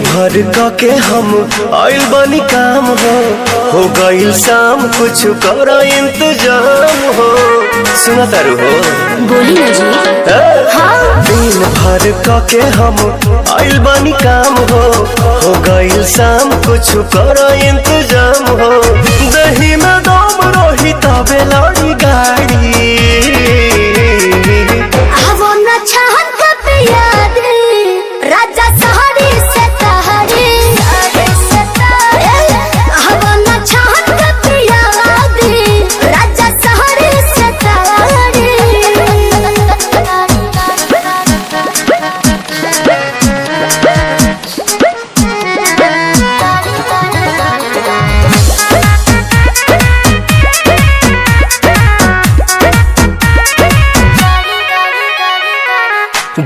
भर के हम आइल बनी काम हो गइल शाम कुछ कर इंतजाम हो। सुना तारू हो बोली ना जी। हाँ। दिन भर के हम आइल बनी काम हो गइल शाम कुछ कर इंतजाम हो। दही में दम रही तबे लड़ी गाड़ी राजा सहरी से तहरी हवना छहन के पिया दी राजा सहरी से तहरी।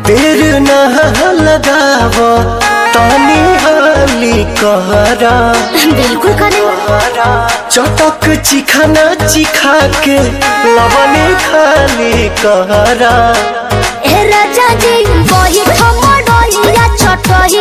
देर न लगाव तानी हाली कहरा बिल्कुल करे चटक चिखाना चिखा के लवने खाली कहरा। ए राजा जी वही ठमडोइया छटही